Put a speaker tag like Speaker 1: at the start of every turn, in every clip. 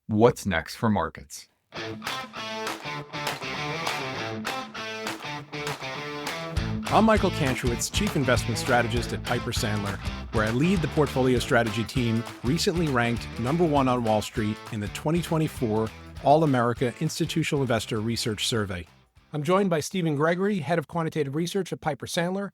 Speaker 1: What's next for markets?
Speaker 2: I'm Michael Kantrowitz, Chief Investment Strategist at Piper Sandler, where I lead the portfolio strategy team, recently ranked #1 on Wall Street in the 2024 All-America Institutional Investor Research Survey. I'm joined by Stephen Gregory, Head of Quantitative Research at Piper Sandler.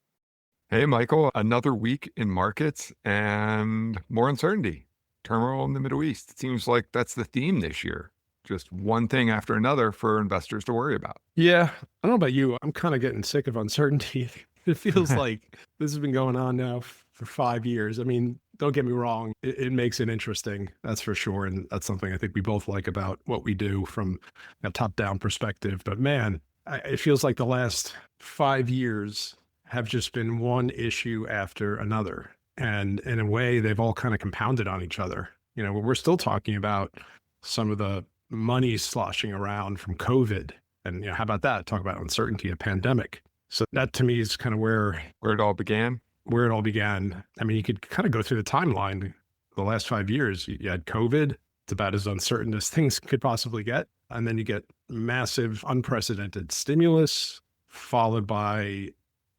Speaker 1: Hey, Michael, another week in markets and more uncertainty, turmoil in the Middle East. It seems like that's the theme this year. Just one thing after another for investors to worry about.
Speaker 2: Yeah, I don't know about you. I'm kind of getting sick of uncertainty. It feels like this has been going on now for 5 years. I mean, don't get me wrong. It makes it interesting, that's for sure. And that's something I think we both like about what we do from a top-down perspective. But man, it feels like the last 5 years have just been one issue after another. And in a way, they've all kind of compounded on each other. You know, we're still talking about some of the money sloshing around from COVID. And how about that? Talk about uncertainty, a pandemic. So that to me is kind of where
Speaker 1: it all began.
Speaker 2: I mean, you could kind of go through the timeline. The last 5 years, you had COVID. It's about as uncertain as things could possibly get. And then you get massive, unprecedented stimulus, followed by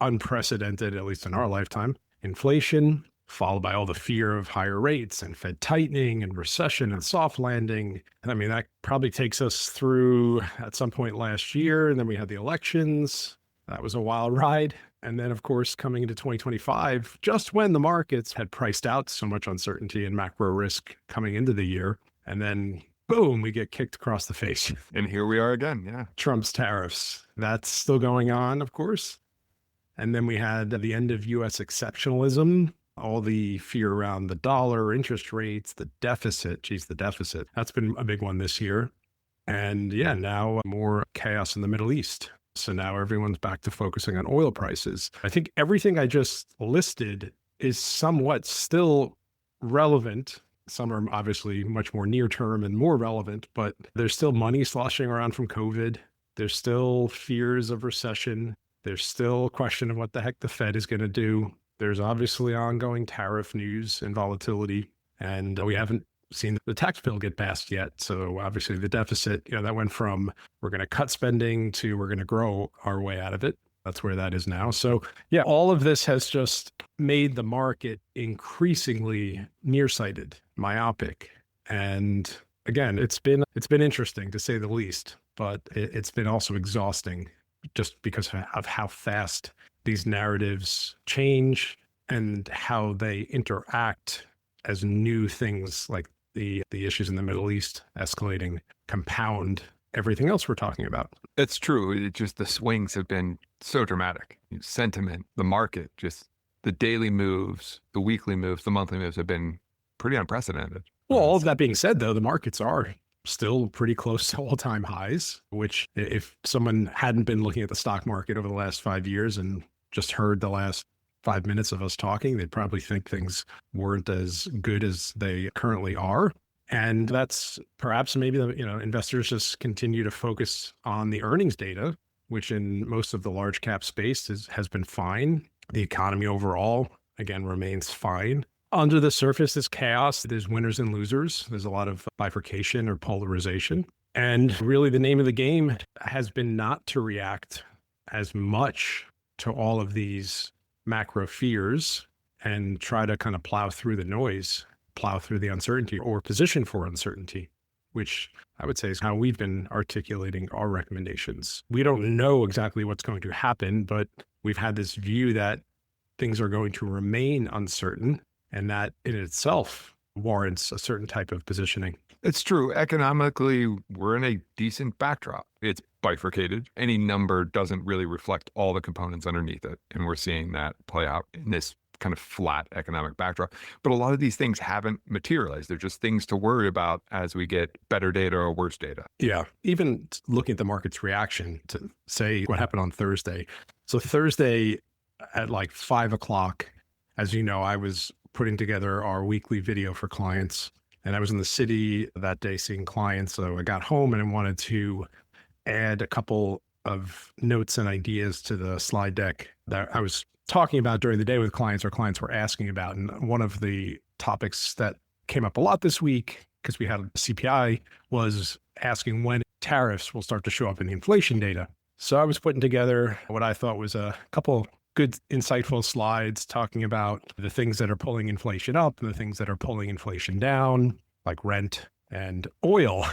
Speaker 2: unprecedented, at least in our lifetime, inflation, followed by all the fear of higher rates and Fed tightening and recession and soft landing. And I mean, that probably takes us through at some point last year. And then we had the elections. That was a wild ride. And then, of course, coming into 2025, just when the markets had priced out so much uncertainty and macro risk coming into the year, and then boom, we get kicked across the face.
Speaker 1: And here we are again, yeah.
Speaker 2: Trump's tariffs. That's still going on, of course. And then we had the end of U.S. exceptionalism, all the fear around the dollar, interest rates, the deficit. Geez, the deficit. That's been a big one this year. And yeah, now more chaos in the Middle East. So now everyone's back to focusing on oil prices. I think everything I just listed is somewhat still relevant. Some are obviously much more near term and more relevant, but there's still money sloshing around from COVID. There's still fears of recession. There's still a question of what the heck the Fed is going to do. There's obviously ongoing tariff news and volatility, and we haven't seen the tax bill get passed yet. So obviously the deficit, that went from we're going to cut spending to we're going to grow our way out of it. That's where that is now. So yeah, all of this has just made the market increasingly nearsighted, myopic. And again, it's been interesting to say the least, but it's been also exhausting just because of how fast these narratives change and how they interact as new things like the issues in the Middle East escalating compound everything else we're talking about.
Speaker 1: It's true. It just, the swings have been so dramatic. Sentiment, the market, just the daily moves, the weekly moves, the monthly moves have been pretty unprecedented.
Speaker 2: Well, all of that being said, though, the markets are still pretty close to all-time highs, which if someone hadn't been looking at the stock market over the last 5 years and just heard the last 5 minutes of us talking, they'd probably think things weren't as good as they currently are. And that's perhaps maybe investors just continue to focus on the earnings data, which in most of the large cap space has been fine. The economy overall, again, remains fine. Under the surface is chaos. There's winners and losers. There's a lot of bifurcation or polarization. And really the name of the game has been not to react as much to all of these macro fears and try to kind of plow through the noise, plow through the uncertainty or position for uncertainty, which I would say is how we've been articulating our recommendations. We don't know exactly what's going to happen, but we've had this view that things are going to remain uncertain, and that in itself warrants a certain type of positioning.
Speaker 1: It's true. Economically, we're in a decent backdrop. It's bifurcated. Any number doesn't really reflect all the components underneath it. And we're seeing that play out in this kind of flat economic backdrop. But a lot of these things haven't materialized. They're just things to worry about as we get better data or worse data.
Speaker 2: Yeah. Even looking at the market's reaction to say what happened on Thursday. So Thursday at like 5 o'clock, as you know, I was putting together our weekly video for clients. And I was in the city that day seeing clients. So I got home and I wanted to add a couple of notes and ideas to the slide deck that I was talking about during the day with clients or clients were asking about. And one of the topics that came up a lot this week because we had CPI, was asking when tariffs will start to show up in the inflation data. So I was putting together what I thought was a couple good, insightful slides talking about the things that are pulling inflation up and the things that are pulling inflation down, like rent and oil.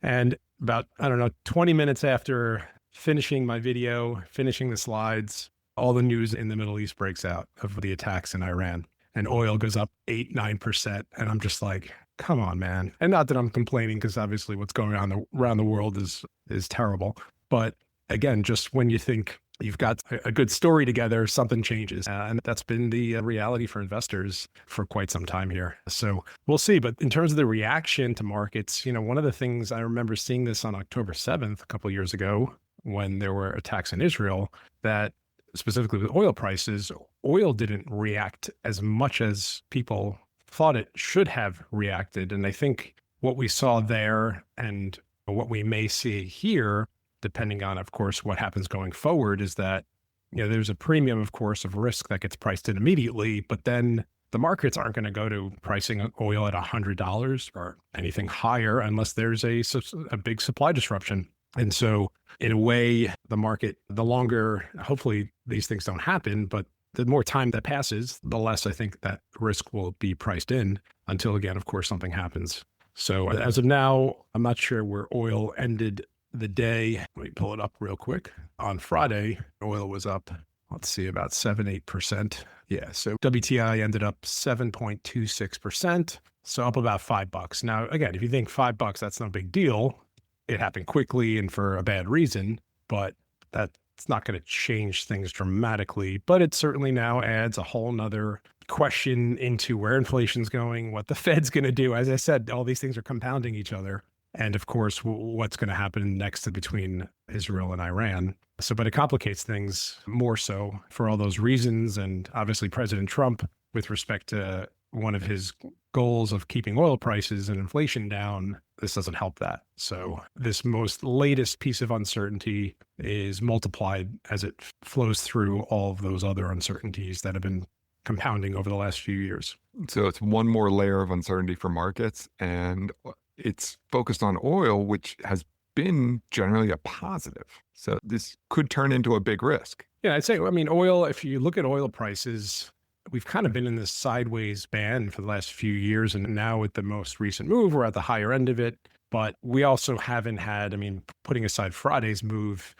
Speaker 2: And about, I don't know, 20 minutes after finishing my video, finishing the slides, all the news in the Middle East breaks out of the attacks in Iran. And oil goes up 8-9%. And I'm just like, come on, man. And not that I'm complaining, because obviously what's going on around the world is terrible. But again, just when you think you've got a good story together, something changes. And that's been the reality for investors for quite some time here. So we'll see. But in terms of the reaction to markets, one of the things I remember seeing this on October 7th, a couple of years ago, when there were attacks in Israel, that specifically with oil prices, oil didn't react as much as people thought it should have reacted. And I think what we saw there and what we may see here, depending on, of course, what happens going forward, is that, there's a premium, of course, of risk that gets priced in immediately, but then the markets aren't going to go to pricing oil at $100 or anything higher unless there's a big supply disruption. And so in a way, the market, the longer, hopefully these things don't happen, but the more time that passes, the less I think that risk will be priced in until, again, of course, something happens. So as of now, I'm not sure where oil ended the day. Let me pull it up real quick. On Friday, oil was up, let's see, about 7-8%. Yeah. So WTI ended up 7.26%. So up about $5. Now, again, if you think $5, that's no big deal. It happened quickly and for a bad reason, but that's not going to change things dramatically. But it certainly now adds a whole nother question into where inflation's going, what the Fed's going to do. As I said, all these things are compounding each other. And of course, what's going to happen next between Israel and Iran. So, but it complicates things more so for all those reasons. And obviously, President Trump, with respect to one of his goals of keeping oil prices and inflation down, this doesn't help that. So this most latest piece of uncertainty is multiplied as it flows through all of those other uncertainties that have been compounding over the last few years.
Speaker 1: So it's one more layer of uncertainty for markets, and it's focused on oil, which has been generally a positive. So this could turn into a big risk.
Speaker 2: Yeah, I'd say, oil, if you look at oil prices, we've kind of been in this sideways band for the last few years. And now with the most recent move, we're at the higher end of it. But we also haven't had, putting aside Friday's move,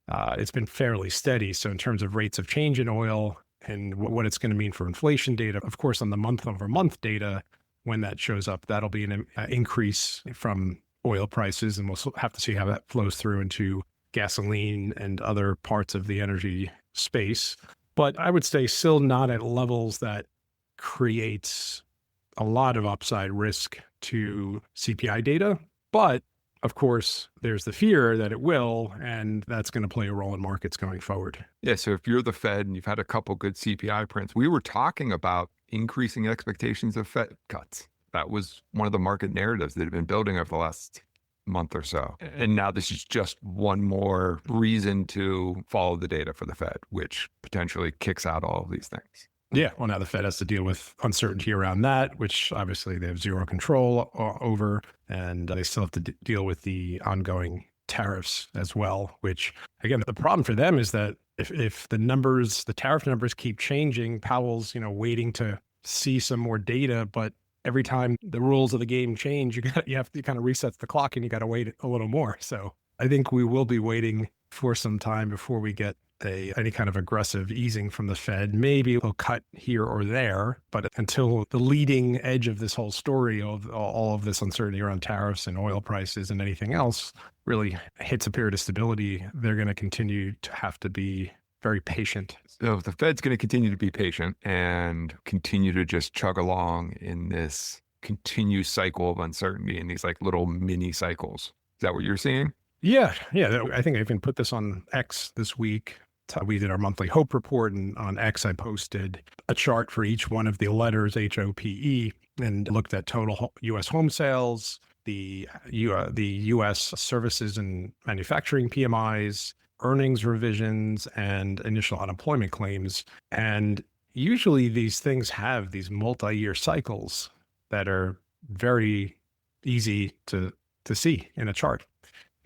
Speaker 2: it's been fairly steady. So in terms of rates of change in oil and what it's going to mean for inflation data, of course, on the month-over-month data, when that shows up, that'll be an increase from oil prices. And we'll have to see how that flows through into gasoline and other parts of the energy space. But I would say still not at levels that creates a lot of upside risk to CPI data. But of course, there's the fear that it will, and that's going to play a role in markets going forward.
Speaker 1: Yeah. So if you're the Fed and you've had a couple good CPI prints, we were talking about increasing expectations of Fed cuts. That was one of the market narratives that have been building over the last month or so. And now this is just one more reason to follow the data for the Fed, which potentially kicks out all of these things.
Speaker 2: Yeah. Well, now the Fed has to deal with uncertainty around that, which obviously they have zero control over. And they still have to deal with the ongoing tariffs as well, which, again, the problem for them is that if the tariff numbers keep changing, Powell's, waiting to see some more data, but every time the rules of the game change, you have to kind of reset the clock and you got to wait a little more. So I think we will be waiting for some time before we get any kind of aggressive easing from the Fed. Maybe they'll cut here or there, but until the leading edge of this whole story of all of this uncertainty around tariffs and oil prices and anything else really hits a period of stability, they're going to continue to have to be very patient.
Speaker 1: So the Fed's going to continue to be patient and continue to just chug along in this continued cycle of uncertainty in these like little mini cycles. Is that what you're seeing?
Speaker 2: Yeah. I think I even put this on X this week. We did our monthly HOPE report, and on X, I posted a chart for each one of the letters HOPE and looked at total U.S. home sales, the U.S. services and manufacturing PMIs, earnings revisions, and initial unemployment claims. And usually these things have these multi-year cycles that are very easy to see in a chart.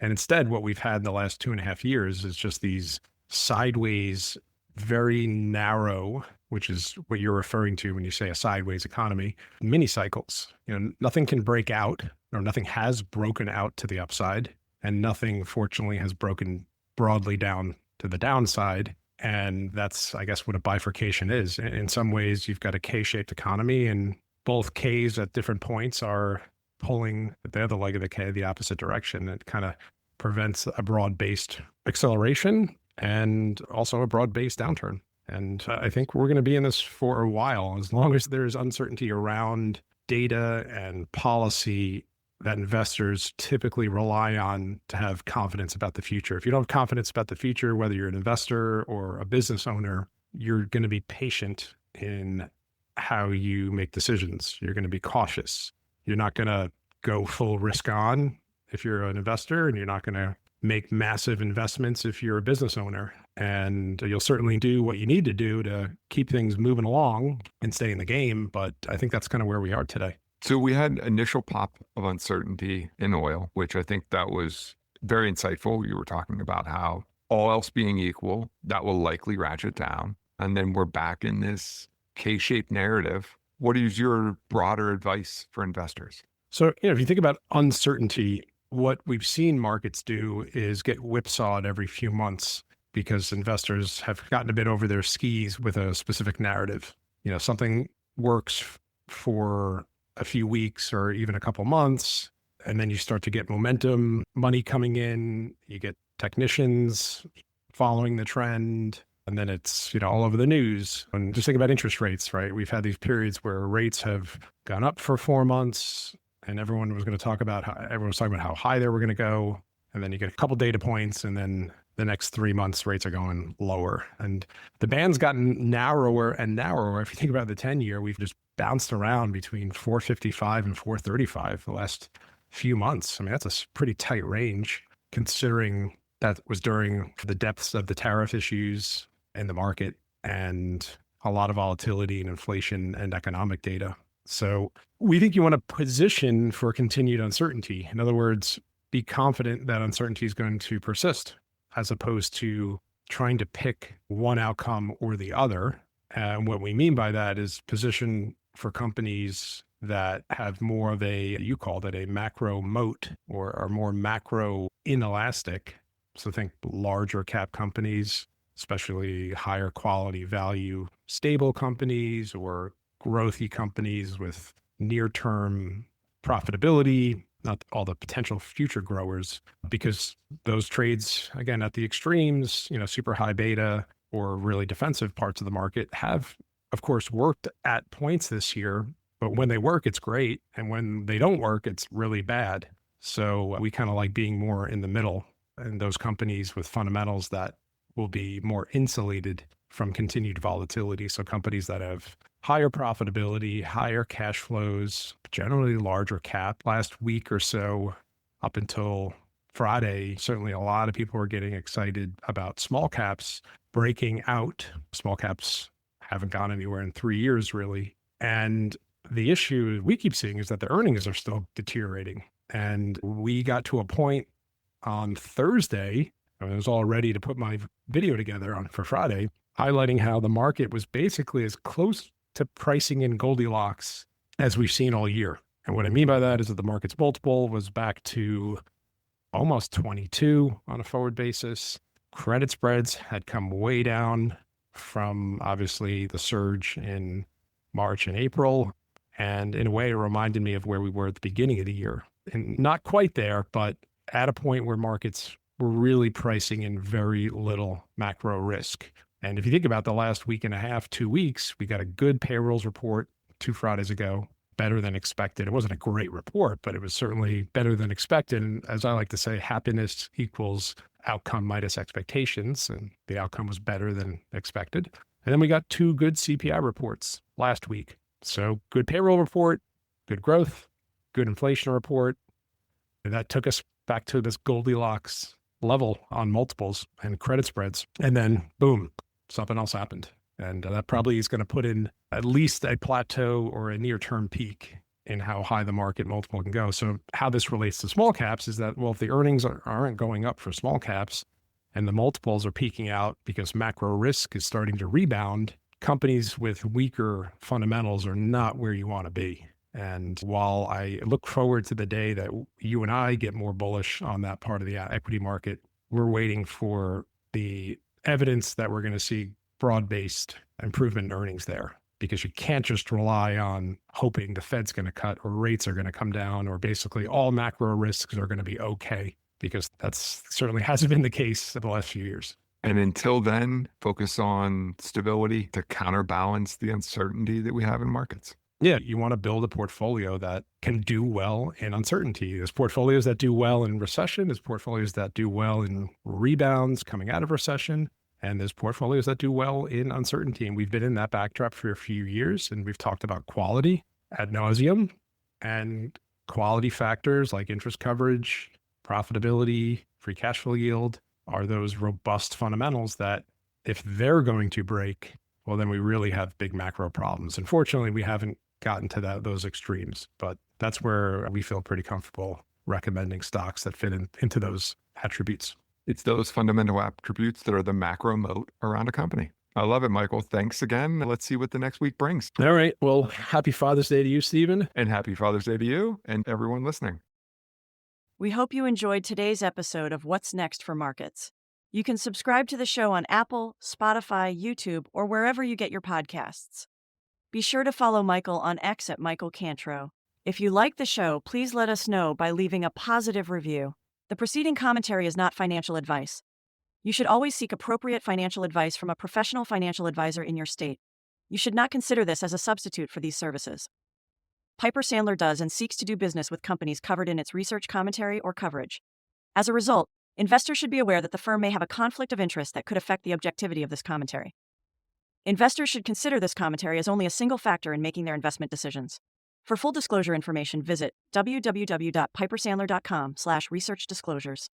Speaker 2: And instead, what we've had in the last 2.5 years is just these sideways, very narrow, which is what you're referring to when you say a sideways economy, mini cycles. Nothing can break out, or nothing has broken out to the upside, and nothing, fortunately, has broken broadly down to the downside. And that's, I guess, what a bifurcation is. In some ways, you've got a K-shaped economy, and both Ks at different points are pulling the other leg of the K the opposite direction. It kind of prevents a broad-based acceleration and also a broad-based downturn. And I think we're going to be in this for a while, as long as there's uncertainty around data and policy that investors typically rely on to have confidence about the future. If you don't have confidence about the future, whether you're an investor or a business owner, you're going to be patient in how you make decisions. You're going to be cautious. You're not going to go full risk on if you're an investor, and you're not going to make massive investments if you're a business owner. And you'll certainly do what you need to do to keep things moving along and stay in the game. But I think that's kind of where we are today.
Speaker 1: So we had initial pop of uncertainty in oil, which I think that was very insightful. You were talking about how all else being equal, that will likely ratchet down. And then we're back in this K-shaped narrative. What is your broader advice for investors?
Speaker 2: So, if you think about uncertainty, what we've seen markets do is get whipsawed every few months because investors have gotten a bit over their skis with a specific narrative. Something works for a few weeks or even a couple months, and then you start to get momentum, money coming in, you get technicians following the trend, and then it's, all over the news. And just think about interest rates, right? We've had these periods where rates have gone up for 4 months, and everyone was talking about how high they were going to go. And then you get a couple data points, and then the next 3 months rates are going lower. And the band's gotten narrower and narrower. If you think about the 10-year, we've just bounced around between 455 and 435 the last few months. I mean, that's a pretty tight range, considering that was during the depths of the tariff issues in the market and a lot of volatility and inflation and economic data. So we think you want to position for continued uncertainty. In other words, be confident that uncertainty is going to persist, as opposed to trying to pick one outcome or the other. And what we mean by that is position for companies that have more of you called it a macro moat, or are more macro inelastic. So think larger cap companies, especially higher quality value, stable companies, or growthy companies with near-term profitability, not all the potential future growers, because those trades, again, at the extremes, super high beta or really defensive parts of the market have, of course, worked at points this year. But when they work, it's great. And when they don't work, it's really bad. So we kind of like being more in the middle, and those companies with fundamentals that will be more insulated from continued volatility. So companies that have higher profitability, higher cash flows, generally larger cap. Last week or so, up until Friday, certainly a lot of people were getting excited about small caps breaking out. Small caps haven't gone anywhere in 3 years, really. And the issue we keep seeing is that the earnings are still deteriorating. And we got to a point on Thursday, I was all ready to put my video together for Friday, highlighting how the market was basically as close to pricing in Goldilocks as we've seen all year. And what I mean by that is that the market's multiple was back to almost 22 on a forward basis. Credit spreads had come way down from obviously the surge in March and April. And in a way, it reminded me of where we were at the beginning of the year. And not quite there, but at a point where markets were really pricing in very little macro risk. And if you think about the last week and a half, 2 weeks, we got a good payrolls report 2 Fridays ago, better than expected. It wasn't a great report, but it was certainly better than expected. And as I like to say, happiness equals outcome minus expectations. And the outcome was better than expected. And then we got 2 good CPI reports last week. So good payroll report, good growth, good inflation report. And that took us back to this Goldilocks level on multiples and credit spreads. And then boom, something else happened. And that probably is going to put in at least a plateau or a near-term peak in how high the market multiple can go. So how this relates to small caps is that, well, if the earnings aren't going up for small caps and the multiples are peaking out because macro risk is starting to rebound, companies with weaker fundamentals are not where you want to be. And while I look forward to the day that you and I get more bullish on that part of the equity market, we're waiting for the evidence that we're going to see broad-based improvement in earnings there, because you can't just rely on hoping the Fed's going to cut or rates are going to come down or basically all macro risks are going to be okay, because that's certainly hasn't been the case in the last few years.
Speaker 1: And until then, focus on stability to counterbalance the uncertainty that we have in markets.
Speaker 2: Yeah, you want to build a portfolio that can do well in uncertainty. There's portfolios that do well in recession. There's portfolios that do well in rebounds coming out of recession. And there's portfolios that do well in uncertainty. And we've been in that backdrop for a few years. And we've talked about quality ad nauseum, and quality factors like interest coverage, profitability, free cash flow yield are those robust fundamentals that if they're going to break, well, then we really have big macro problems. Unfortunately, we haven't gotten to those extremes, but that's where we feel pretty comfortable recommending stocks that fit into those attributes.
Speaker 1: It's those fundamental attributes that are the macro moat around a company. I love it, Michael. Thanks again. Let's see what the next week brings.
Speaker 2: All right. Well, happy Father's Day to you, Stephen.
Speaker 1: And happy Father's Day to you and everyone listening.
Speaker 3: We hope you enjoyed today's episode of What's Next for Markets. You can subscribe to the show on Apple, Spotify, YouTube, or wherever you get your podcasts. Be sure to follow Michael on X at Michael Cantro. If you like the show, please let us know by leaving a positive review. The preceding commentary is not financial advice. You should always seek appropriate financial advice from a professional financial advisor in your state. You should not consider this as a substitute for these services. Piper Sandler does and seeks to do business with companies covered in its research commentary or coverage. As a result, investors should be aware that the firm may have a conflict of interest that could affect the objectivity of this commentary. Investors should consider this commentary as only a single factor in making their investment decisions. For full disclosure information, visit www.pipersandler.com/researchdisclosures.